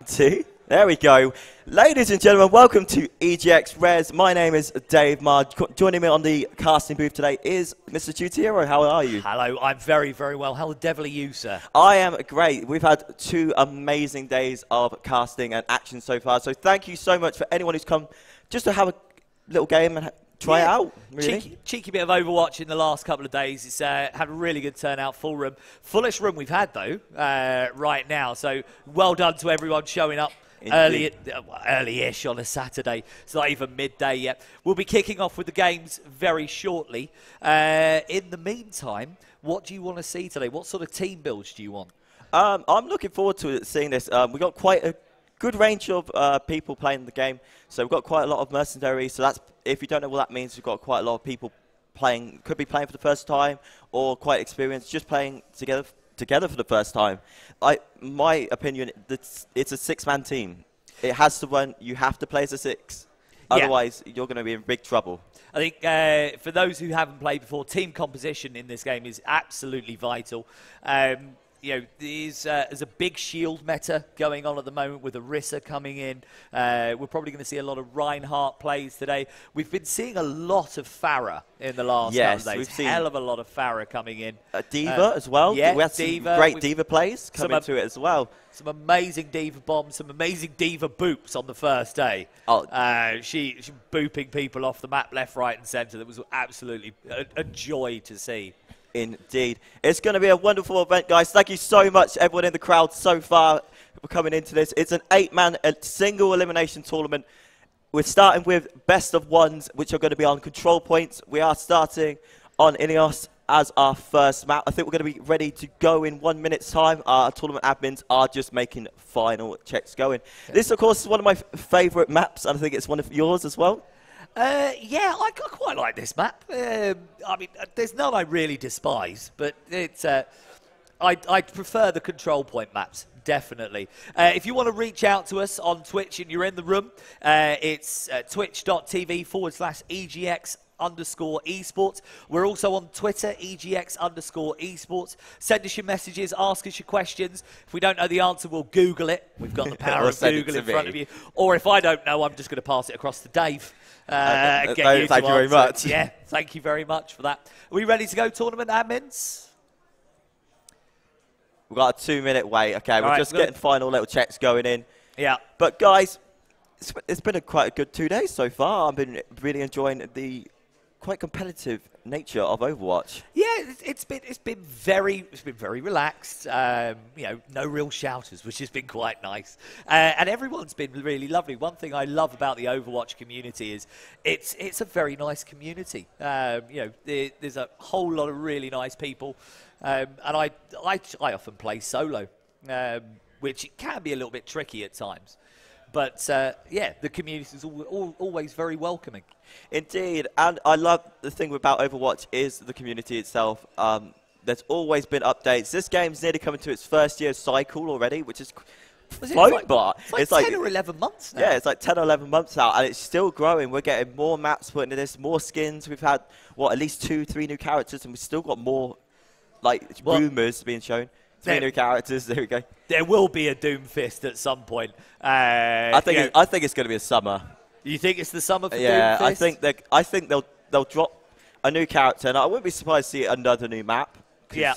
Two. There we go. Ladies and gentlemen, welcome to EGX Rezzed. My name is Dave Marr. Joining me on the casting booth today is Mr. Jutiro. How are you? Hello, I'm very, very well. How the devil are you, sir? I am great. We've had 2 amazing days of casting and action so far. So thank you so much for anyone who's come just to have a little game and try it out. Really. Cheeky bit of Overwatch in the last couple of days. It's had a really good turnout, full room. Fullest room we've had, though, right now. So well done to everyone showing up. Early-ish on a Saturday. It's not even midday yet. We'll be kicking off with the games very shortly. In the meantime, what do you want to see today? What sort of team builds do you want? I'm looking forward to seeing this. We've got quite a good range of people playing the game. So we've got quite a lot of mercenaries. So that's, if you don't know what that means, we've got quite a lot of people playing, could be playing for the first time or quite experienced, just playing together for the first time. My opinion, it's a 6-man team. It has to run. You have to play as a 6. Otherwise, you're going to be in big trouble. I think for those who haven't played before, team composition in this game is absolutely vital. You know, there's a big shield meta going on at the moment with Orisa coming in. We're probably going to see a lot of Reinhardt plays today. We've been seeing a lot of Pharah in the last couple of days. We've seen hell of a lot of Pharah coming in. D.Va as well. Yeah, we had some great D.Va plays come into it as well. Some amazing D.Va bombs, some amazing D.Va boops on the first day. She booping people off the map left, right and centre. That was absolutely a joy to see. Indeed. It's going to be a wonderful event, guys. Thank you so much, everyone in the crowd so far for coming into this. It's an 8-man single elimination tournament. We're starting with best of ones, which are going to be on control points. We are starting on Ineos as our first map. I think we're going to be ready to go in 1 minute's time. Our tournament admins are just making final checks going. This, of course, is one of my favourite maps, and I think it's one of yours as well. Yeah, I quite like this map. I mean, there's none I really despise, but it's I prefer the control point maps, definitely. If you want to reach out to us on Twitch and you're in the room, it's twitch.tv/EGX_esports. We're also on Twitter, EGX_esports. Send us your messages, ask us your questions. If we don't know the answer, we'll Google it. We've got the power of Google in front of you. Or if I don't know, I'm just going to pass it across to Dave. Thank you very much. Yeah, thank you very much for that. Are we ready to go, tournament admins? We've got a 2-minute wait. Okay, we're just getting final little checks going in. Yeah. But, guys, it's been quite a good 2 days so far. I've been really enjoying the quite competitive nature of Overwatch. Yeah, it's been very relaxed. You know, no real shouters, which has been quite nice. And everyone's been really lovely. One thing I love about the Overwatch community is it's a very nice community. You know, there's a whole lot of really nice people, and I often play solo, which can be a little bit tricky at times. But, yeah, the community is always very welcoming. Indeed. And I love the thing about Overwatch is the community itself. There's always been updates. This game's nearly coming to its first year cycle already, which is flown by. It's like 10 or 11 months now. Yeah, it's like 10 or 11 months out, and it's still growing. We're getting more maps put into this, more skins. We've had, what, at least 2-3 new characters, and we've still got more, like, rumours being shown. 3 new characters. There we go. There will be a Doomfist at some point. I think it's going to be a summer. You think it's the summer for Doomfist? Yeah, I think they'll drop a new character, and I wouldn't be surprised to see another new map. Yeah.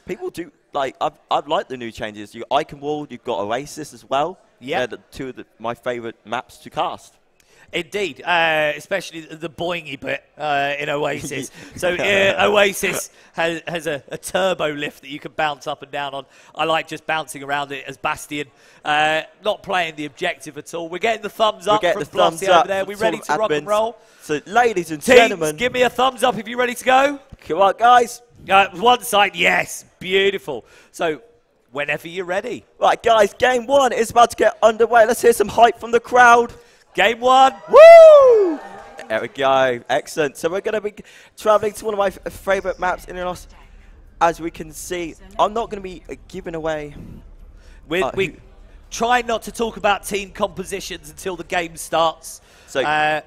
People do like. I've liked the new changes. You Icon Wall. You've got Oasis as well. Yeah. They're two of my favourite maps to cast. Indeed, especially the boingy bit in Oasis. So Oasis has a turbo lift that you can bounce up and down on. I like just bouncing around it as Bastion. Not playing the objective at all. We're getting the thumbs up from Blossy over there. We're ready to rock and roll. So, ladies and gentlemen, give me a thumbs up if you're ready to go. Come on, guys. One side, yes, beautiful. So, whenever you're ready. Right, guys, game 1 is about to get underway. Let's hear some hype from the crowd. Game 1. Woo! There we go. Excellent. So we're going to be traveling to one of my favourite maps in Ineos. As we can see, I'm not going to be giving away. We try not to talk about team compositions until the game starts. So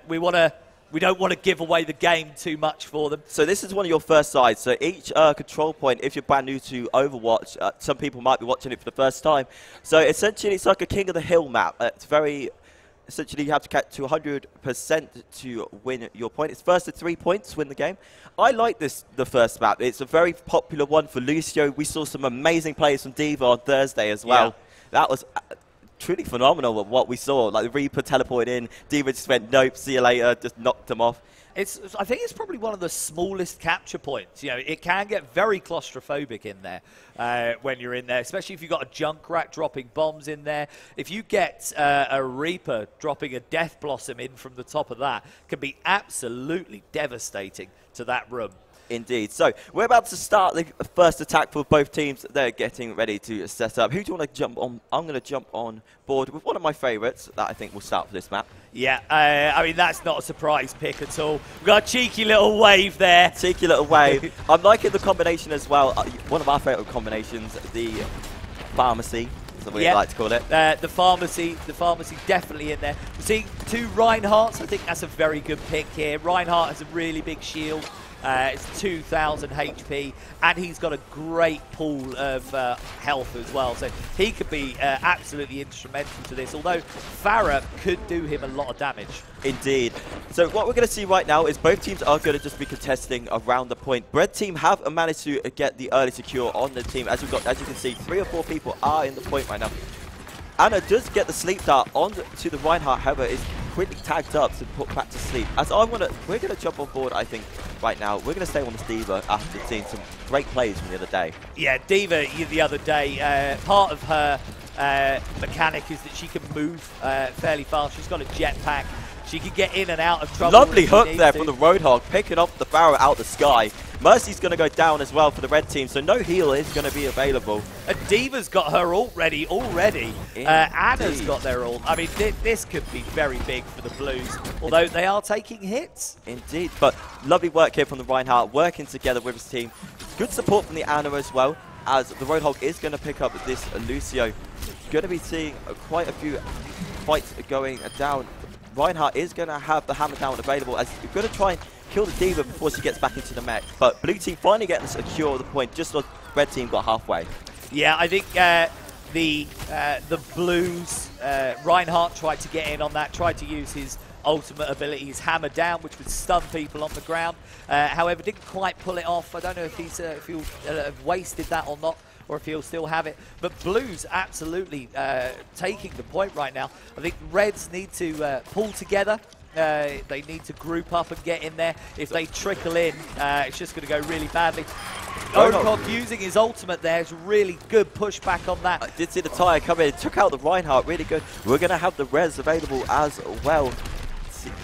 we want to we don't want to give away the game too much for them. So this is one of your first sides. So each control point, if you're brand new to Overwatch, some people might be watching it for the first time. So essentially, it's like a King of the Hill map. It's very... Essentially, you have to get to 100% to win your point. It's first to 3 points, win the game. I like the first map. It's a very popular one for Lucio. We saw some amazing plays from D.Va on Thursday as well. Yeah. That was truly phenomenal what we saw. Like, the Reaper teleported in. D.Va just went, nope, see you later, just knocked him off. I think it's probably one of the smallest capture points. You know, it can get very claustrophobic in there when you're in there, especially if you've got a Junkrat dropping bombs in there. If you get a Reaper dropping a Death Blossom in from the top of that, can be absolutely devastating to that room. Indeed. So we're about to start the first attack for both teams. They're getting ready to set up. Who do you want to jump on? I'm going to jump on board with one of my favourites that I think will start for this map. Yeah, I mean, that's not a surprise pick at all. We've got a cheeky little wave there. Cheeky little wave. I'm liking the combination as well. One of our favourite combinations, the pharmacy. That's what we like to call it. The pharmacy definitely in there. See, 2 Reinhardts, I think that's a very good pick here. Reinhardt has a really big shield. It's 2,000 HP, and he's got a great pool of health as well. So he could be absolutely instrumental to this, although Farah could do him a lot of damage. Indeed. So what we're going to see right now is both teams are going to just be contesting around the point. Red team have managed to get the early secure on the team. As you can see, 3 or 4 people are in the point right now. Anna does get the sleep dart onto the Reinhardt, however, is quickly tagged up to put back to sleep. We're going to jump on board, I think, right now. We're going to stay on this D.Va after seeing some great plays from the other day. Yeah, D.Va the other day, part of her mechanic is that she can move fairly fast. She's got a jetpack. She can get in and out of trouble. Lovely hook there from the Roadhog, picking up the Pharaoh out the sky. Mercy's going to go down as well for the red team, so no heal is going to be available. And D.Va's got her ult ready already. Anna's got their ult. I mean, this could be very big for the Blues, although they are taking hits. Indeed, but lovely work here from the Reinhardt, working together with his team. Good support from the Anna as well, as the Roadhog is going to pick up this Lucio. Going to be seeing quite a few fights going down. Reinhardt is going to have the hammer down available, as he's going to try and kill the D.Va before she gets back into the mech. But blue team finally getting secure the point, just as red team got halfway. Yeah, I think the Blues, Reinhardt tried to get in on that, tried to use his ultimate ability, his hammer down, which would stun people on the ground. However, didn't quite pull it off. I don't know if he'll have wasted that or not, or if he'll still have it. But Blues absolutely taking the point right now. I think Reds need to pull together. They need to group up and get in there. If they trickle in, it's just going to go really badly. Roadhog using his ultimate there is really good pushback on that. I did see the tire come in, took out the Reinhardt, really good. We're going to have the res available as well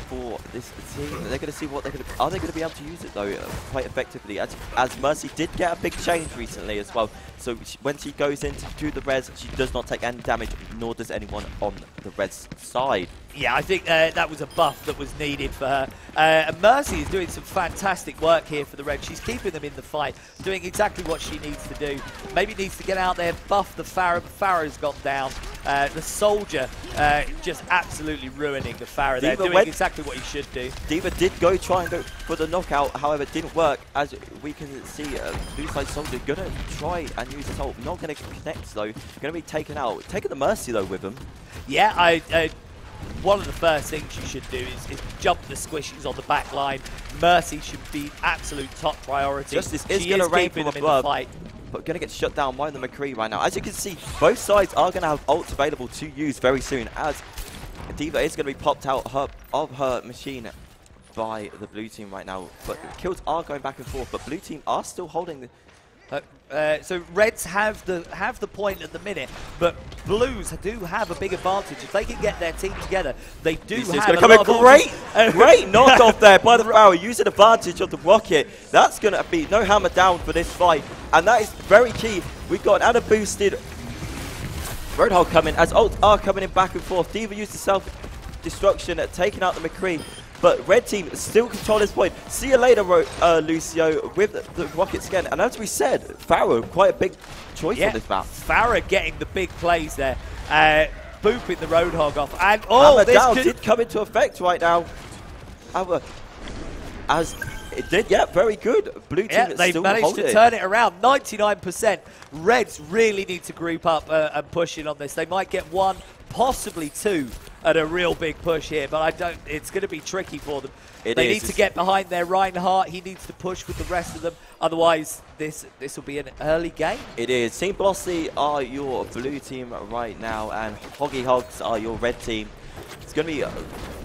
for this team. They're going to see what they're going to... Are they going to be able to use it, though, quite effectively? As Mercy did get a big change recently as well. So when she goes in to do the res, she does not take any damage, nor does anyone on the res side. Yeah, I think that was a buff that was needed for her. And Mercy is doing some fantastic work here for the Reds. She's keeping them in the fight, doing exactly what she needs to do. Maybe needs to get out there, buff the Pharah. Pharah's gone down. The Soldier just absolutely ruining the Pharah there, doing exactly what he should do. D.Va did try and go for the knockout, however, it didn't work. As we can see, blue side Soldier going to try and use his ult. Not going to connect, though. Going to be taken out. Taking the Mercy, though, with him. Yeah, one of the first things you should do is jump the squishies on the back line. Mercy should be absolute top priority. Justice is going to rain from above, but going to get shut down by the McCree right now. As you can see, both sides are going to have ults available to use very soon, as D.Va is going to be popped out of her machine by the blue team right now. But kills are going back and forth, but blue team are still holding the... So Reds have the point at the minute, but Blues do have a big advantage. If they can get their team together, they do have a lot of great knockoff there by the Pharaoh, using advantage of the rocket. That's going to be no hammer down for this fight, and that is very key. We've got an boosted Roadhog coming, as ults are coming in back and forth. D.Va used the self-destruction at taking out the McCree. But red team still control this point. See you later, Lucio, with the rockets again. And as we said, Pharaoh, quite a big choice on this map. Farah getting the big plays there. Booping the Roadhog off. And this did come into effect right now. However, as it did, yeah, very good. Blue team they've still managed holding to turn it around. 99%. Reds really need to group up and push in on this. They might get one, possibly two, at a real big push here, but I don't. It's going to be tricky for them. They need to get behind their Reinhardt. He needs to push with the rest of them. Otherwise, this will be an early game. It is. Team Blossy are your blue team right now, and HoggyHogs are your red team. It's going to be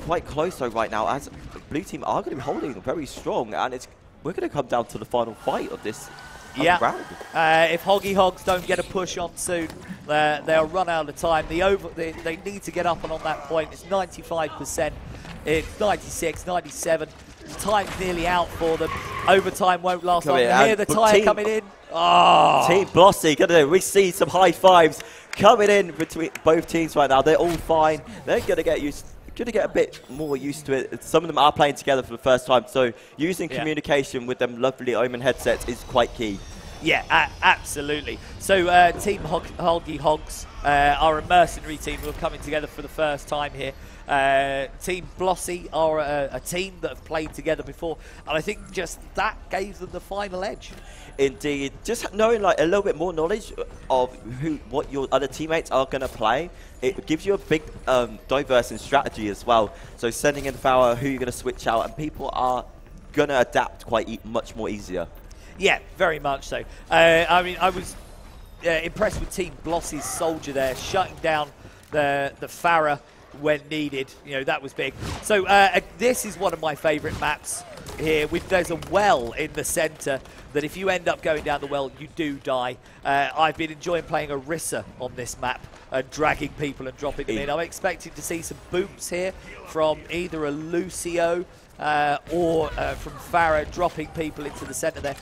quite close though right now, as the blue team are going to be holding very strong, and we're going to come down to the final fight of this round. If HoggyHogs don't get a push on soon, they'll run out of time. They need to get up and on that point. It's 95%. It's 96, 97. Time's nearly out for them. Overtime won't last long. Hear the tire coming in. Oh. Team Blossy, we see some high fives coming in between both teams right now. They're all fine. They're going to get a bit more used to it. Some of them are playing together for the first time, so using communication with them lovely Omen headsets is quite key. Yeah, absolutely. So Team HoggyHogs are a mercenary team who are coming together for the first time here. Team Blossy are a team that have played together before, and I think just that gave them the final edge. Indeed, just knowing like a little bit more knowledge of what your other teammates are going to play, it gives you a big diverse in strategy as well. So sending in the power, who you're going to switch out, and people are going to adapt much more easier. Yeah, very much so. I mean, I was impressed with Team Blossy's Soldier there, shutting down the Pharah when needed. You know, that was big. So this is one of my favourite maps here. There's a well in the centre that if you end up going down the well, you do die. I've been enjoying playing Orisa on this map and dragging people and dropping them in. I'm expecting to see some booms here from either a Lucio or from Pharah dropping people into the centre there.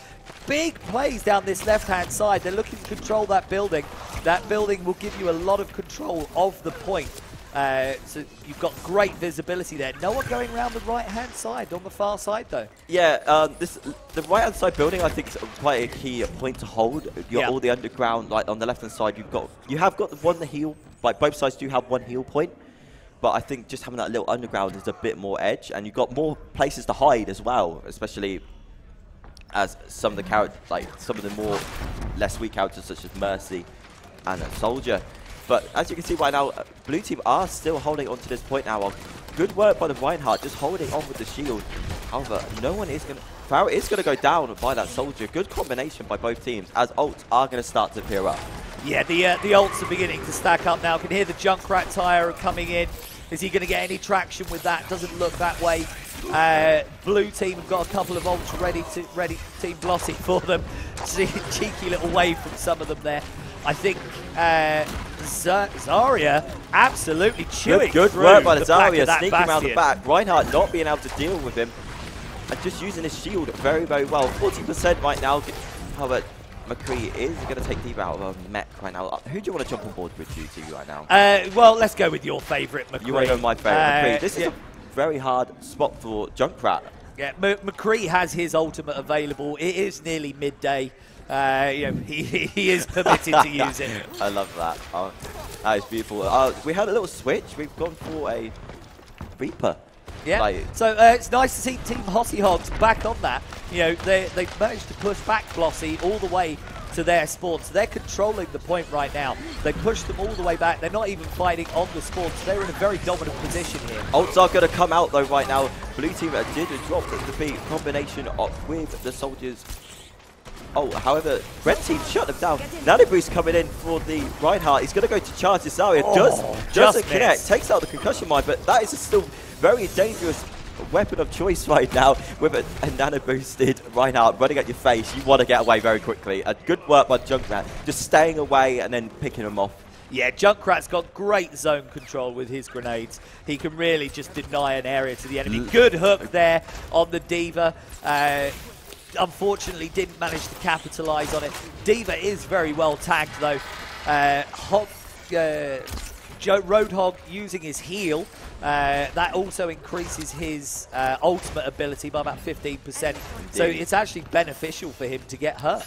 Big plays down this left-hand side. They're looking to control that building. That building will give you a lot of control of the point. So you've got great visibility there. No one going around the right-hand side on the far side, though. Yeah, the right-hand side building, I think, is quite a key point to hold. You've got all the underground, like on the left-hand side, you have got the one heal. Like both sides do have one heal point, but I think just having that little underground is a bit more edge, and you've got more places to hide as well, especially as some of the characters, like some of the more less weak characters such as Mercy and Soldier. But as you can see right now, blue team are still holding on to this point now. Good work by the Reinhardt, just holding on with the shield. However, no one is going to... Pharah is going to go down by that Soldier. Good combination by both teams, as ults are going to start to appear up. Yeah, the ults are beginning to stack up now. Can hear the Junkrat tire coming in. Is he going to get any traction with that? Doesn't look that way. Blue team have got a couple of ults ready, Team Blossy for them. Cheeky little wave from some of them there. I think Zarya absolutely chewing Good work by the Zarya, sneaking around the back. Reinhardt not being able to deal with him. And just using his shield very, very well. 40% right now. However, McCree is going to take deep out of a mech right now. Who do you want to jump on board with you right now? Well, let's go with your favourite, McCree. You want to know my favourite, McCree. This is a very hard spot for Junkrat. Yeah, McCree has his ultimate available. It is nearly midday. You know, he is permitted to use it. I love that. That is beautiful. We had a little switch. We've gone for a Reaper. Yeah. So it's nice to see Team HoggyHogs back on that. You know, they've managed to push back Blossy all the way to their spawn. So they're controlling the point right now. They pushed them all the way back. They're not even fighting on the spawn. So they're in a very dominant position here. Ults are going to come out though right now. Blue team did drop the beat combination with the Soldiers. Oh, however, red team shut them down. Nanoboost coming in for the Reinhardt. He's going to go to charge this Zarya. Doesn't connect. Takes out the concussion mine, but that is still very dangerous weapon of choice right now with a nano-boosted Reinhardt running at your face. You want to get away very quickly. A good work by Junkrat, just staying away and then picking them off. Yeah, Junkrat's got great zone control with his grenades. He can really just deny an area to the enemy. Good hook there on the D.Va. Unfortunately, didn't manage to capitalise on it. D.Va is very well tagged though. Roadhog using his heal. That also increases his ultimate ability by about 15%. So it's actually beneficial for him to get hurt.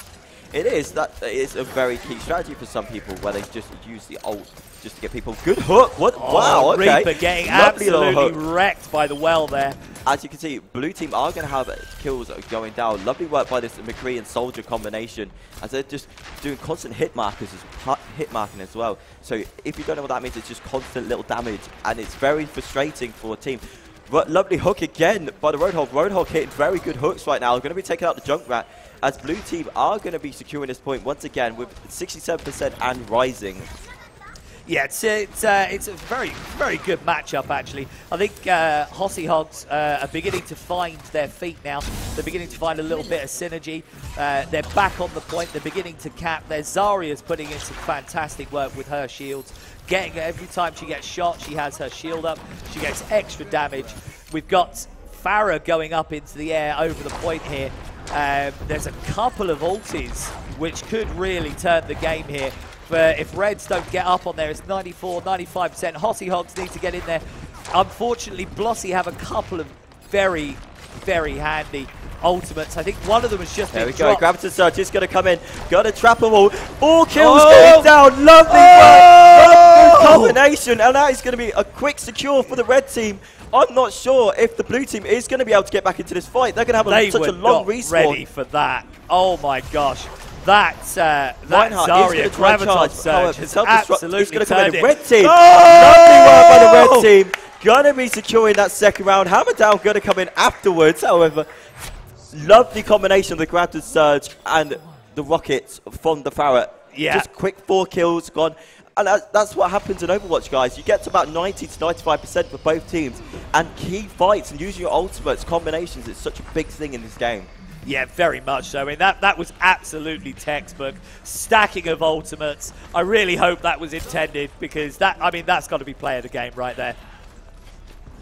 It is. That is a very key strategy for some people where they just use the ult just to get people. Good hook. What? Oh, wow. Okay. Reaper getting Lovely little absolutely hook. wrecked by the well there. As you can see, blue team are going to have kills going down. Lovely work by this McCree and Soldier combination, as they're just doing constant hit marking as well. So if you don't know what that means, it's just constant little damage, and it's very frustrating for a team. But lovely hook again by the Roadhog. Roadhog hitting very good hooks right now. Going to be taking out the Junkrat, as blue team are going to be securing this point once again with 67% and rising. Yeah, it's a very, very good matchup, actually. I think HoggyHogs are beginning to find their feet now. They're beginning to find a little bit of synergy. They're back on the point. They're beginning to cap. There's Zarya's putting in some fantastic work with her shields. Every time she gets shot, she has her shield up. She gets extra damage. We've got Farah going up into the air over the point here. There's a couple of ultis which could really turn the game here. But if Reds don't get up on there, it's 94, 95%. HoggyHogs need to get in there. Unfortunately, Blossy have a couple of very, very handy ultimates. I think one of them has just been dropped. There we go. Gravity Surge is going to come in. Got to trap them all. 4 kills going down. Lovely work. Good combination. And that is going to be a quick secure for the red team. I'm not sure if the blue team is going to be able to get back into this fight. They're going to have such a long respawn. Ready for that. Oh my gosh. That Zarya Graviton Surge has absolutely turned it. Red team. Lovely work by the red team. Gonna be securing that second round. Hammer down gonna come in afterwards, however. Lovely combination of the Graviton Surge and the rockets from the Farah. Yeah. Just quick 4 kills gone. And that's what happens in Overwatch, guys. You get to about 90 to 95% for both teams. And key fights and using your ultimates, combinations, is such a big thing in this game. Yeah, very much so. I mean, that was absolutely textbook. Stacking of ultimates. I really hope that was intended, because that's got to be play of the game right there.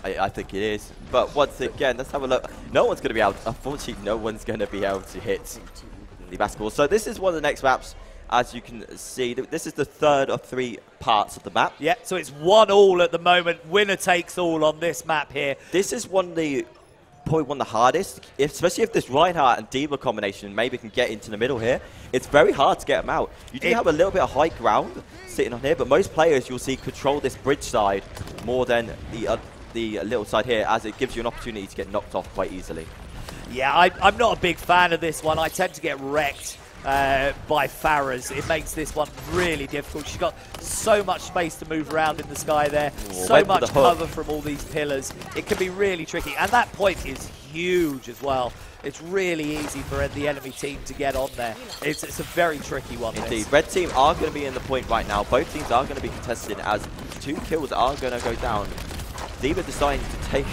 I think it is. But once again, let's have a look. No one's going to be able, unfortunately, no one's going to be able to hit the basketball. So this is one of the next maps. As you can see, this is the third of 3 parts of the map. Yeah, so it's 1-1 at the moment. Winner takes all on this map here. This is probably one of the hardest, especially if this Reinhardt and D.Va combination maybe can get into the middle here. It's very hard to get them out. You do have a little bit of high ground sitting on here, but most players you'll see control this bridge side more than the little side here, as it gives you an opportunity to get knocked off quite easily. Yeah, I'm not a big fan of this one. I tend to get wrecked by Farah's. It makes this one really difficult. She's got so much space to move around in the sky there, so much cover from all these pillars. It can be really tricky, and that point is huge as well. It's really easy for the enemy team to get on there. It's a very tricky one. Indeed. Red team are going to be in the point right now. Both teams are going to be contested, as 2 kills are going to go down. D.Va deciding to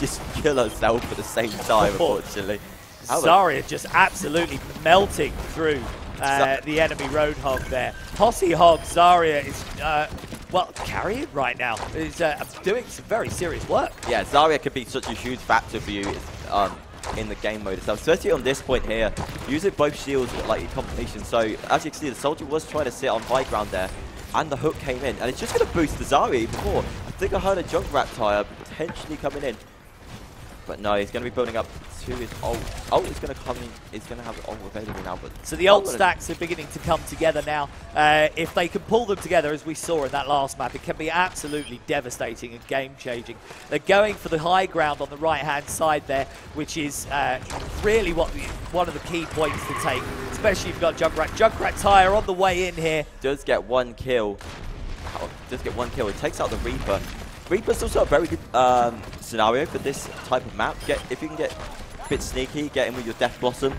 just kill herself at the same time, unfortunately. Zarya just absolutely melting through the enemy Roadhog there. HoggyHogs, Zarya is, well, carrying right now. Is doing some very serious work. Yeah, Zarya could be such a huge factor for you in the game mode itself, especially on this point here, using both shields like in combination. So as you can see, the Soldier was trying to sit on high ground there, and the hook came in, and it's just going to boost the Zarya even more. I think I heard a Junkrat tire potentially coming in. But no, he's going to be building up to his ult. Ult is going to come in. He's going to have ult available now. But so the ult stacks are beginning to come together now. If they can pull them together, as we saw in that last map, it can be absolutely devastating and game-changing. They're going for the high ground on the right-hand side there, which is really one of the key points to take, especially if you've got Junkrat. Junkrat tire on the way in here. Does get 1 kill. Does get 1 kill. It takes out the Reaper. Reaper's also a very good scenario for this type of map. If you can get a bit sneaky, get in with your Death Blossom,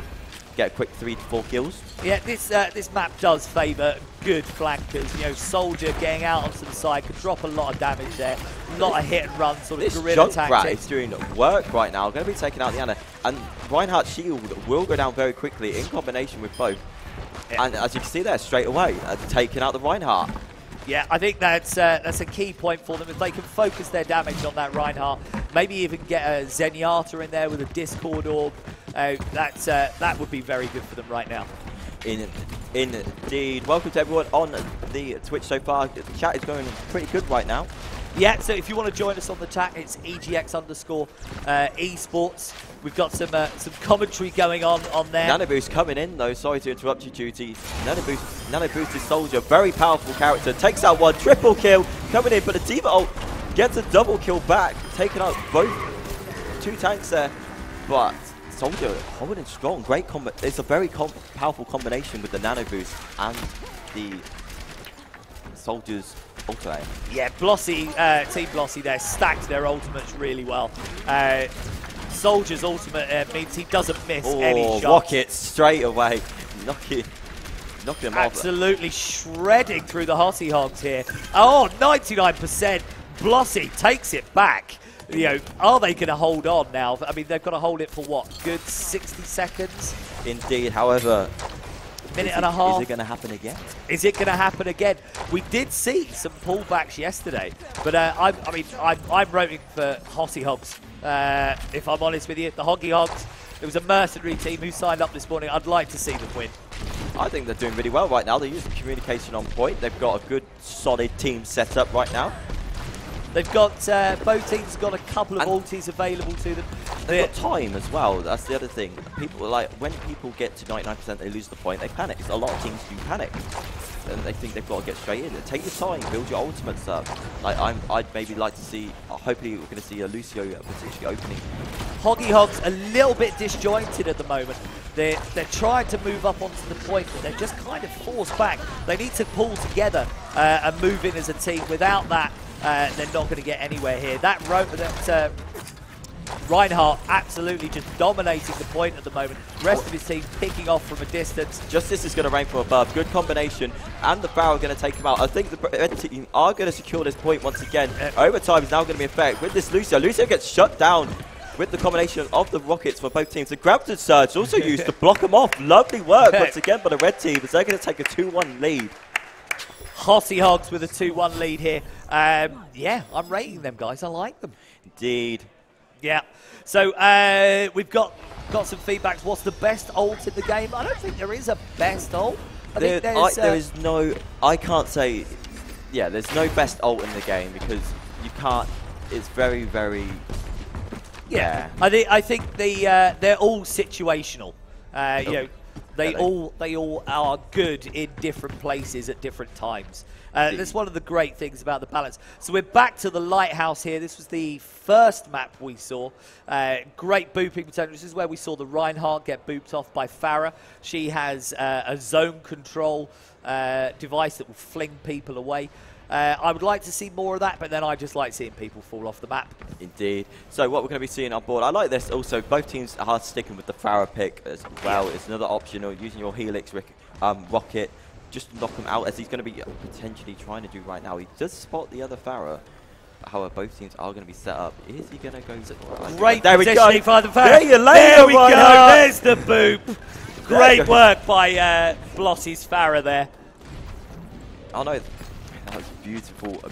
get a quick 3 to 4 kills. Yeah, this map does favour good flankers. You know, Soldier getting out onto the side could drop a lot of damage there. A lot of hit and run, sort of guerrilla tactics. Is doing work right now. Going to be taking out the Ana. And Reinhardt's shield will go down very quickly in combination with both. Yeah. And as you can see there, straight away, taking out the Reinhardt. Yeah, I think that's a key point for them. If they can focus their damage on that Reinhardt, maybe even get a Zenyatta in there with a Discord orb, that would be very good for them right now. Indeed. Welcome to everyone on the Twitch so far. The chat is going pretty good right now. Yeah, so if you want to join us on the chat, it's EGX_esports. We've got some commentary going on there. Nanoboost coming in though, sorry to interrupt you, Judy. Nanoboost is Soldier, very powerful character, takes out one, triple kill, coming in, but the D.Va ult gets a double kill back, taking out both 2 tanks there. But Soldier holding strong, great combo. It's a very powerful combination with the Nanoboost and the Soldier's ultimate. Yeah, Blossy, Team Blossy there stacked their ultimates really well. Soldier's ultimate means he doesn't miss any shots. Rocket straight away, knocking him off. Absolutely shredding through the HoggyHogs here. Oh, 99%. Blossy takes it back. You know, are they going to hold on now? I mean, they've got to hold it for what, good 60 seconds? Indeed, however, minute and a half. Is it going to happen again? Is it going to happen again? We did see some pullbacks yesterday, but I'm rooting for HoggyHogs. If I'm honest with you, the HoggyHogs. It was a mercenary team who signed up this morning. I'd like to see them win. I think they're doing really well right now. They're using communication on point. They've got a good, solid team set up right now. They've got, both teams got a couple of ultis available to them. They've got time as well. That's the other thing. People like, when people get to 99%, they lose the point, they panic. A lot of teams do panic. And they think they've got to get straight in. Take your time, build your ultimates up. Like, I'd maybe like to see, hopefully we're going to see a Lucio potentially opening. HoggyHogs a little bit disjointed at the moment. They're trying to move up onto the point, but they're just kind of forced back. They need to pull together and move in as a team. Without that, they're not going to get anywhere here. That Reinhardt absolutely just dominating the point at the moment. The rest of his team picking off from a distance. Justice is going to rain from above. Good combination. And the Pharaoh are going to take him out. I think the red team are going to secure this point once again. Overtime is now going to be in effect. With this Lucio gets shut down with the combination of the rockets for both teams. The Grabs and Surge also used to block them off. Lovely work once again by the red team as they're going to take a 2-1 lead. HoggyHogs with a 2-1 lead here. Yeah, I'm rating them, guys. I like them. Indeed. Yeah. So we've got some feedbacks. What's the best ult in the game? I don't think there is a best ult. There is no. I can't say. Yeah, there's no best ult in the game because you can't. It's very, very. Yeah. I think they're all situational. You know, they all are good in different places at different times. That's one of the great things about the balance. So we're back to the lighthouse here. This was the first map we saw. Great booping potential. This is where we saw the Reinhardt get booped off by Farah. She has a zone control device that will fling people away. I would like to see more of that, but then I just like seeing people fall off the map. Indeed. So what we're going to be seeing on board, I like this also, both teams are sticking with the Farah pick as well. It's another option, or using your Helix rocket, just knock him out as he's going to be potentially trying to do right now. He does spot the other Farah. However, both teams are going to be set up. Is he going to go? Great there we go. For the Farah. There we go. There's the boop. Great work by Blossy's Farah there. Oh no. That was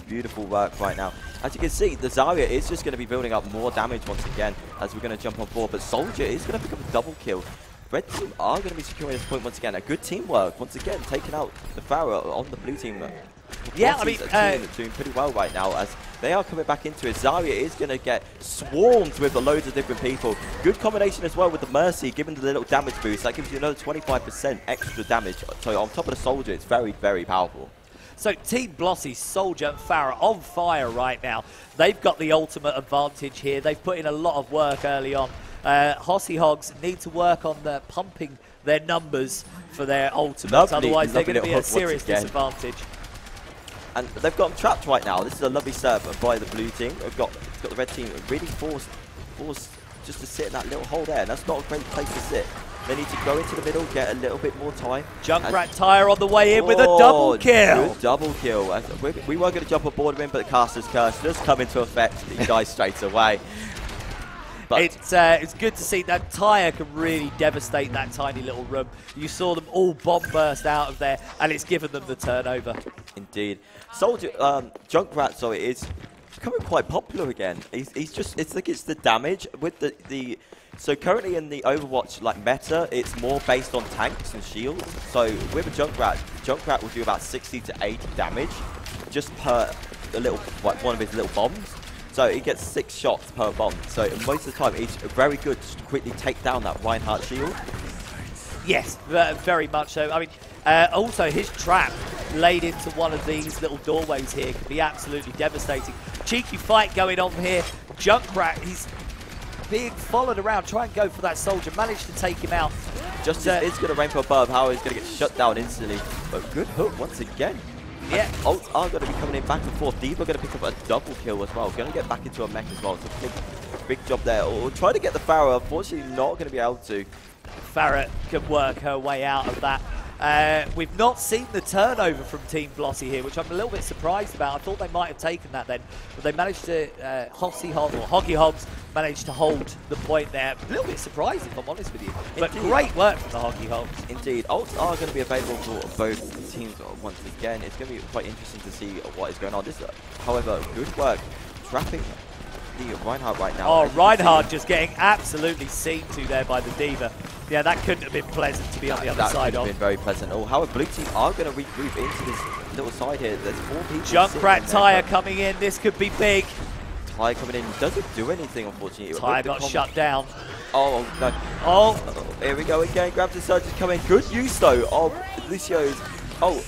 beautiful work right now. As you can see, the Zarya is just going to be building up more damage once again as we're going to jump on board. But Soldier is going to pick up a double kill. Red team are going to be securing this point once again. A good teamwork once again, taking out the Pharaoh on the blue team. Yeah, I mean, doing pretty well right now as they are coming back into it. Zarya is going to get swarmed with loads of different people. Good combination as well with the Mercy, giving the little damage boost. That gives you another 25% extra damage. So on top of the Soldier, it's very, very powerful. So Team Blossy, Soldier and Farah on fire right now. They've got the ultimate advantage here. They've put in a lot of work early on. HoggyHogs need to work on pumping their numbers for their ultimates. Otherwise, they're going to be at a serious disadvantage. And they've got them trapped right now. This is a lovely serve by the blue team. They've got the red team really forced just to sit in that little hole there. And that's not a great place to sit. They need to go into the middle, get a little bit more time. Junkrat Tyre on the way in with a double kill. Good double kill. We were going to jump aboard of him, but the Caster's Curse does come into effect. He dies straight away. But it's good to see that Tyre can really devastate that tiny little room. You saw them all bomb burst out of there, and it's given them the turnover. Indeed. Soldier, Junkrat, sorry, is becoming quite popular again. He's just, it's like it's the damage with the so currently in the Overwatch meta, it's more based on tanks and shields. So with a Junkrat will do about 60 to 80 damage just per one of his little bombs. So he gets 6 shots per bomb. So most of the time, he's very good to quickly take down that Reinhardt shield. Yes, very much so. I mean, also his trap laid into one of these little doorways here can be absolutely devastating. Cheeky fight going on here. Junkrat, he's being followed around. Try and go for that soldier. Managed to take him out. Justice is going to rain for above. How he's going to get shut down instantly. But good hook once again. Yeah. Ults are going to be coming in back and forth. D.Va going to pick up a double kill as well. Going to get back into a mech as well. So big job there. Or try to get the Pharah. Unfortunately, not going to be able to. Farrah can work her way out of that. We've not seen the turnover from Team Blossy here, which I'm a little bit surprised about. I thought they might have taken that then, but they managed to, HoggyHogs managed to hold the point there. A little bit surprised, if I'm honest with you. But Indeed. Great work from the HoggyHogs. Indeed. Ults are going to be available for both teams once again. It's going to be quite interesting to see what is going on. This, however, good work trapping the Reinhardt right now. Oh, Reinhardt just getting absolutely seen to there by the D.Va. Yeah, that couldn't have been pleasant to be on the other side of. That could have been very pleasant. Oh, however, blue team are going to regroup into this little side here. There's 4 people. Junkrat Tyre coming in. This could be big. Tyre coming in. Doesn't do anything, unfortunately. Tyre got shut down. Oh, no. Oh. Here we go again. Grabs the surges coming. Good use, though, of Lucio's. Oh,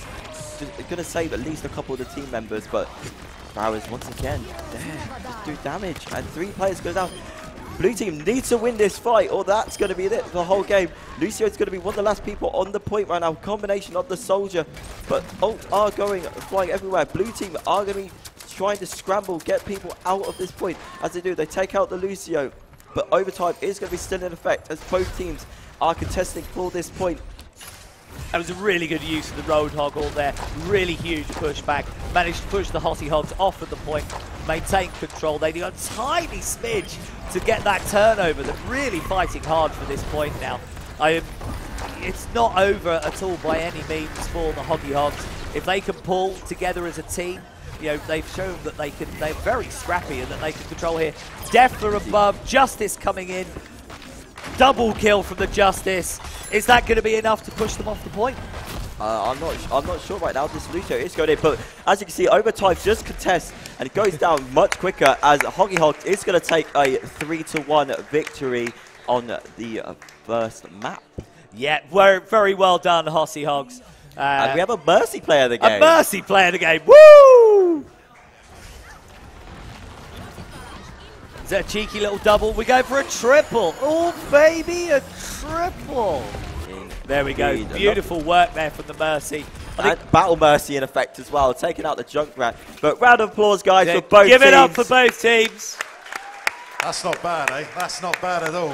going to save at least a couple of the team members, but Farah's once again there. Just do damage. And 3 players go down. Blue team needs to win this fight, or that's going to be it for the whole game. Lucio's going to be one of the last people on the point right now. Combination of the soldier, but ult are flying everywhere. Blue team are going to be trying to scramble, get people out of this point. As they do, they take out the Lucio, but overtime is going to be still in effect as both teams are contesting for this point. That was a really good use of the Roadhog all there. Really huge pushback. Managed to push the HoggyHogs off at the point. Maintain control. They do a tiny smidge to get that turnover. They're really fighting hard for this point now. It's not over at all by any means for the HoggyHogs. If they can pull together as a team, you know, they've shown that they're very scrappy and that they can control here. Death for above. Justice coming in. Double kill from the Justice. Is that going to be enough to push them off the point? I'm not sure right now. This Lucio is going in, but as you can see, overtime just contests and it goes down much quicker as HoggyHogs is going to take a 3-1 victory on the first map. Yeah, very well done, HoggyHogs. And we have a Mercy player of the game. A Mercy player of the game. Woo! Is that a cheeky little double? We go for a triple. Oh, baby, a triple. There we go. Beautiful work there from the Mercy. And Battle Mercy in effect as well, taking out the Junkrat. But round of applause, guys, for both teams. Give it up for both teams. That's not bad, eh? That's not bad at all.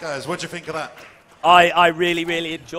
Guys, what do you think of that? I really, really enjoyed